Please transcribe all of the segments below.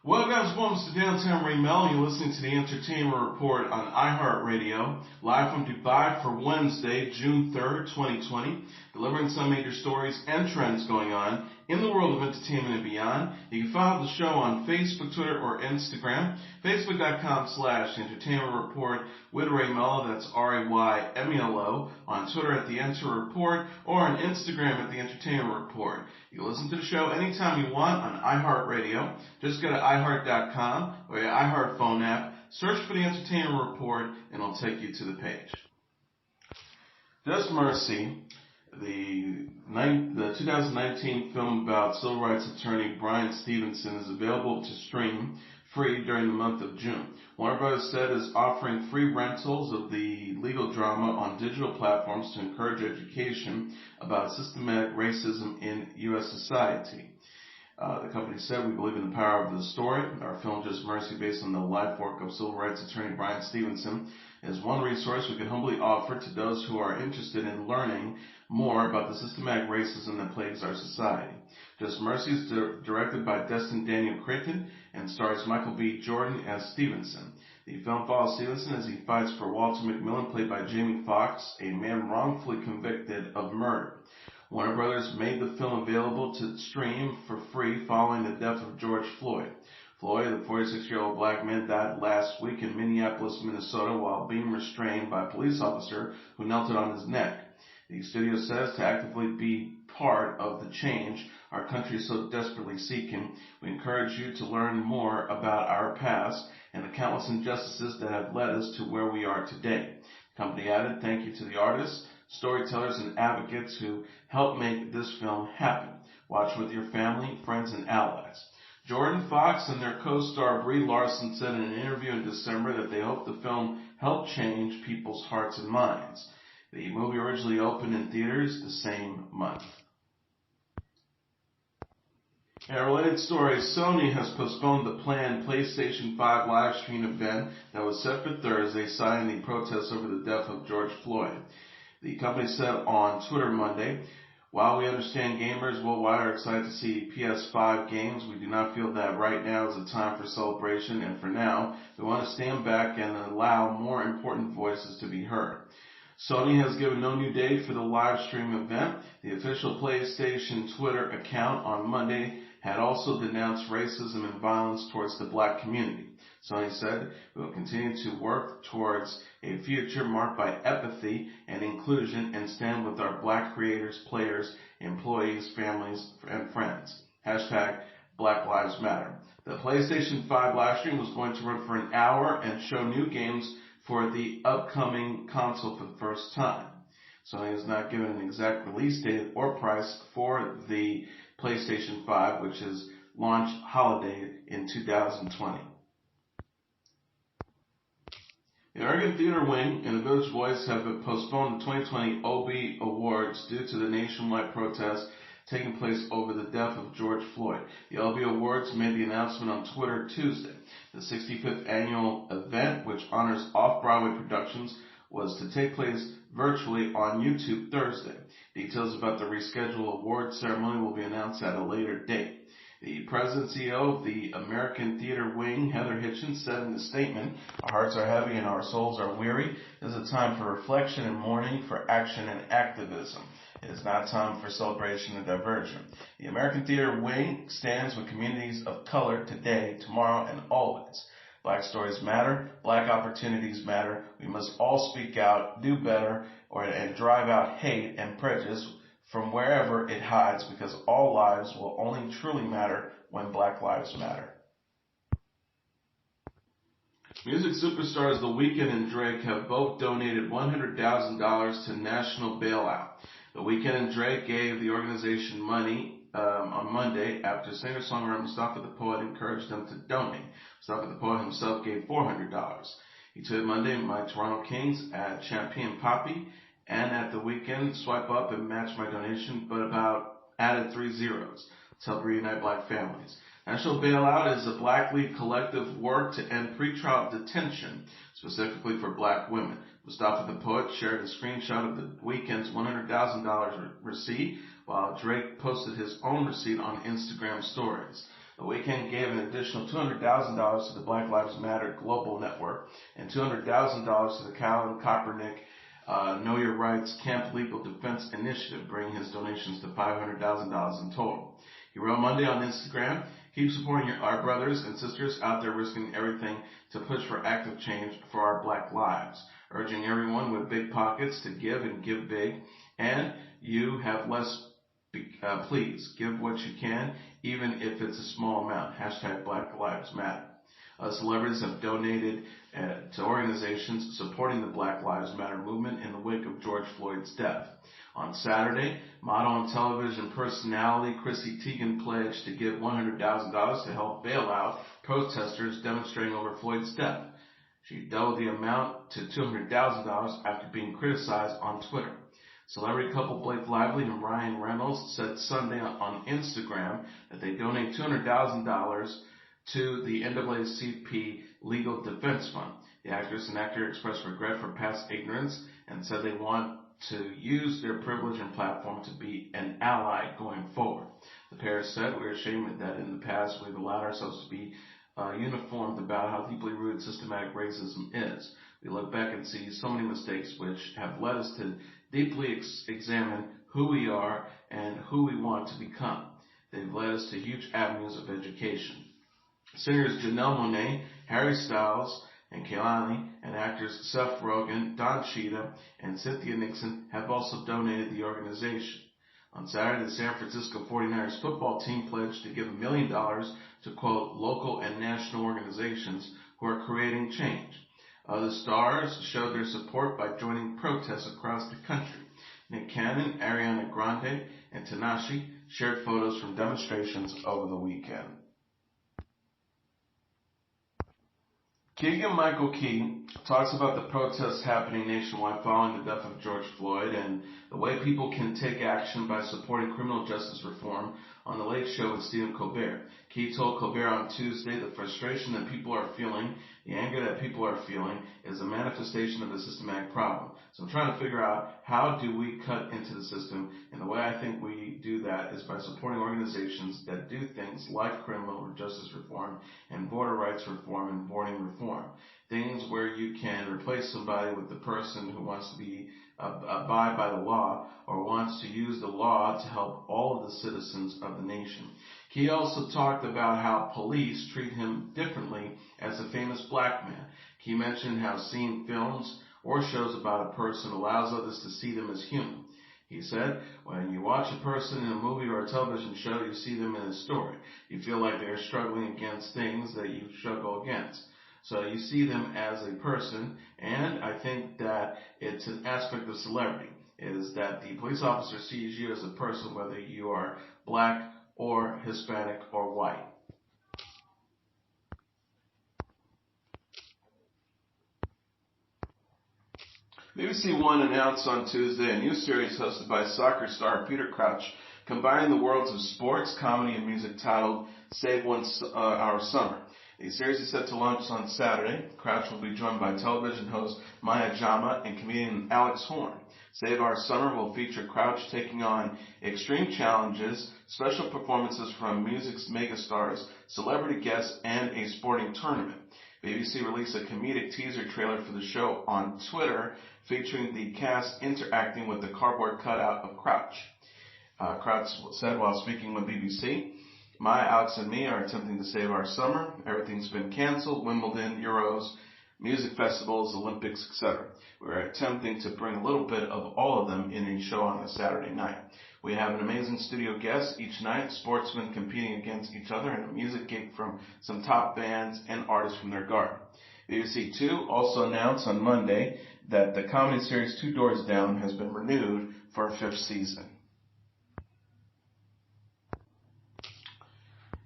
Well, guys, welcome to Downtown Melo. You're listening to the Entertainment Report on iHeartRadio, live from Dubai for Wednesday, June 3rd, 2020, delivering some major stories and trends going on in the world of entertainment and beyond. You can follow the show on Facebook, Twitter, or Instagram. Facebook.com/Entertainment Report with Ray Melo, that's RAYMELO, on Twitter at The Enter Report, or on Instagram at The Entertainment Report. You can listen to the show anytime you want on iHeartRadio. Just go to iHeart.com or your iHeart phone app, search for The Entertainment Report, and it'll take you to the page. Just Mercy, the 2019 film about civil rights attorney Bryan Stevenson, is available to stream free during the month of June. Warner Bros. Said is offering free rentals of the legal drama on digital platforms to encourage education about systematic racism in U.S. society. The company said, "We believe in the power of the story. Our film, Just Mercy, based on the life work of civil rights attorney Bryan Stevenson, is one resource we can humbly offer to those who are interested in learning more about the systematic racism that plagues our society." Just Mercy is directed by Destin Daniel Creighton and stars Michael B. Jordan as Stevenson. The film follows Stevenson as he fights for Walter McMillan, played by Jamie Foxx, a man wrongfully convicted of murder. Warner Brothers made the film available to stream for free following the death of George Floyd. Floyd, the 46-year-old black man, died last week in Minneapolis, Minnesota, while being restrained by a police officer who knelt on his neck. The studio says, to actively be part of the change our country is so desperately seeking, we encourage you to learn more about our past and the countless injustices that have led us to where we are today. The company added, "Thank you to the artists, storytellers, and advocates who helped make this film happen. Watch with your family, friends, and allies." Jordan, Fox, and their co-star Brie Larson said in an interview in December that they hope the film helped change people's hearts and minds. The movie originally opened in theaters the same month. In a related story, Sony has postponed the planned PlayStation 5 live stream event that was set for Thursday, citing the protests over the death of George Floyd. The company said on Twitter Monday, "While we understand gamers worldwide are excited to see PS5 games, we do not feel that right now is a time for celebration, and for now, we want to stand back and allow more important voices to be heard." Sony has given no new date for the live stream event. The official PlayStation Twitter account on Monday had also denounced racism and violence towards the black community. Sony said, "We will continue to work towards a future marked by empathy and inclusion and stand with our black creators, players, employees, families, and friends. Hashtag Black Lives Matter." The PlayStation 5 live stream was going to run for an hour and show new games for the upcoming console for the first time. Sony has not given an exact release date or price for the PlayStation 5, which is launched holiday in 2020. The Oregon Theater Wing and the Village Voice have postponed the 2020 Obie Awards due to the nationwide protests taking place over the death of George Floyd. The Obie Awards made the announcement on Twitter Tuesday. The 65th annual event, which honors off-Broadway productions, was to take place virtually on YouTube Thursday. Details about the rescheduled award ceremony will be announced at a later date. The president and CEO of the American Theater Wing, Heather Hitchens, said in a statement, "Our hearts are heavy and our souls are weary. It is a time for reflection and mourning, for action and activism. It is not time for celebration and diversion. The American Theater Wing stands with communities of color today, tomorrow, and always. Black stories matter. Black opportunities matter. We must all speak out, do better, and drive out hate and prejudice from wherever it hides, because all lives will only truly matter when Black lives matter." Music superstars The Weeknd and Drake have both donated $100,000 to National Bailout. The Weeknd and Drake gave the organization money on Monday after singer-songwriter Mustafa the Poet encouraged them to donate. Mustafa the Poet himself gave $400. He tweeted Monday, "My Toronto Kings at Champion Poppy and at The Weeknd swipe up and match my donation, but about added 3 zeros. Let's help reunite black families." National Bailout is a Black League collective work to end pretrial detention, specifically for black women. Mustafa the Poet shared a screenshot of The Weeknd's $100,000 receipt, while Drake posted his own receipt on Instagram stories. The weekend gave an additional $200,000 to the Black Lives Matter Global Network and $200,000 to the Colin Kaepernick Know Your Rights Camp Legal Defense Initiative, bringing his donations to $500,000 in total. He wrote Monday on Instagram, "Keep supporting our brothers and sisters out there risking everything to push for active change for our black lives, urging everyone with big pockets to give and give big, and you have less, please give what you can, even if it's a small amount. Hashtag Black Lives Matter." Celebrities have donated to organizations supporting the Black Lives Matter movement in the wake of George Floyd's death. On Saturday, model and television personality Chrissy Teigen pledged to give $100,000 to help bail out protesters demonstrating over Floyd's death. She doubled the amount to $200,000 after being criticized on Twitter. Celebrity couple Blake Lively and Ryan Reynolds said Sunday on Instagram that they donate $200,000 to the NAACP Legal Defense Fund. The actress and actor expressed regret for past ignorance and said they want to use their privilege and platform to be an ally going forward. The pair said, "We're ashamed that in the past we've allowed ourselves to be uniformed about how deeply rooted systematic racism is. We look back and see so many mistakes which have led us to deeply examine who we are and who we want to become. They've led us to huge avenues of education." Singers Janelle Monáe, Harry Styles, and Kehlani, and actors Seth Rogen, Don Cheadle, and Cynthia Nixon have also donated to the organization. On Saturday, the San Francisco 49ers football team pledged to give $1 million to, quote, local and national organizations who are creating change. Other stars showed their support by joining protests across the country. Nick Cannon, Ariana Grande, and Tinashe shared photos from demonstrations over the weekend. Keegan-Michael Key talks about the protests happening nationwide following the death of George Floyd and the way people can take action by supporting criminal justice reform on The Late Show with Stephen Colbert. Key told Colbert on Tuesday the frustration that people are feeling, the anger that people are feeling, is a manifestation of a systematic problem. So I'm trying to figure out how do we cut into the system, and the way I think we do that is by supporting organizations that do things like criminal justice reform and voter rights reform and voting reform. Things where you can replace somebody with the person who wants to be abide by the law or wants to use the law to help all of the citizens of the nation. He also talked about how police treat him differently as a famous black man. He mentioned how seeing films or shows about a person allows others to see them as human. He said, when you watch a person in a movie or a television show, you see them in a story. You feel like they're struggling against things that you struggle against. So you see them as a person, and I think that it's an aspect of celebrity, is that the police officer sees you as a person, whether you are black or Hispanic or white. BBC One announced on Tuesday a new series hosted by soccer star Peter Crouch, combining the worlds of sports, comedy, and music titled Save Our Summer. The series is set to launch on Saturday. Crouch will be joined by television host Maya Jama and comedian Alex Horn. Save Our Summer will feature Crouch taking on extreme challenges, special performances from music's megastars, celebrity guests, and a sporting tournament. BBC released a comedic teaser trailer for the show on Twitter, featuring the cast interacting with the cardboard cutout of Crouch. Crouch said while speaking with BBC, "Maya, Alex, and me are attempting to save our summer. Everything's been canceled, Wimbledon, Euros, music festivals, Olympics, etc. We're attempting to bring a little bit of all of them in a show on a Saturday night. We have an amazing studio guest each night, sportsmen competing against each other, and a music gig from some top bands and artists from their garden." BBC Two also announced on Monday that the comedy series Two Doors Down has been renewed for a 5th season.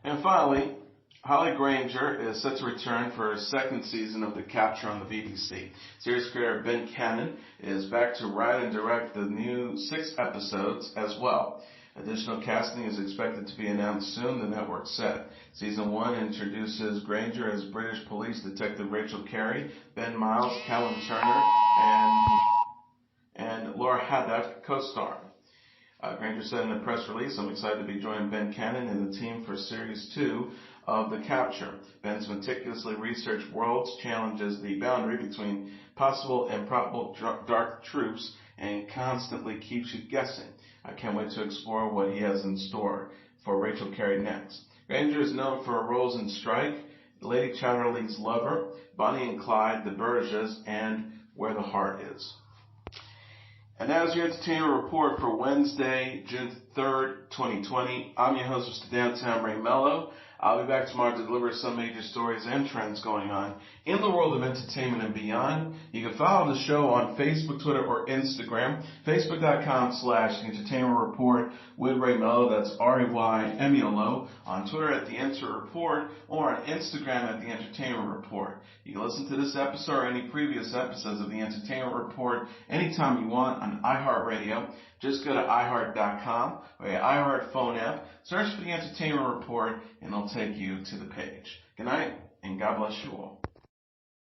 And finally, Holly Granger is set to return for her 2nd season of The Capture on the BBC. Series creator Ben Cannon is back to write and direct the new 6 episodes as well. Additional casting is expected to be announced soon, the network said. Season 1 introduces Granger as British police detective Rachel Carey, Ben Miles, Callum Turner, and Laura Haddock co-starring. Granger said in a press release, I'm excited to be joining Ben Cannon and the team for Series 2 of The Capture. Ben's meticulously researched worlds challenges the boundary between possible and probable dark truths and constantly keeps you guessing. I can't wait to explore what he has in store for Rachel Carey next. Granger is known for her roles in Strike, Lady Chatterley's Lover, Bonnie and Clyde, The Berges, and Where the Heart Is. And that is your entertainment report for Wednesday, June 3rd, 2020. I'm your host, Mr. Downtown Ray Melo. I'll be back tomorrow to deliver some major stories and trends going on in the world of entertainment and beyond. You can follow the show on Facebook, Twitter, or Instagram. Facebook.com/Entertainment Report with Ray Melo. That's RAYMELO. On Twitter at The Enter Report or on Instagram at The Entertainment Report. You can listen to this episode or any previous episodes of The Entertainment Report anytime you want on iHeartRadio. Just go to iHeart.com or your iHeart phone app, search for The Entertainment Report, and it'll take you to the page. Good night, and God bless you all.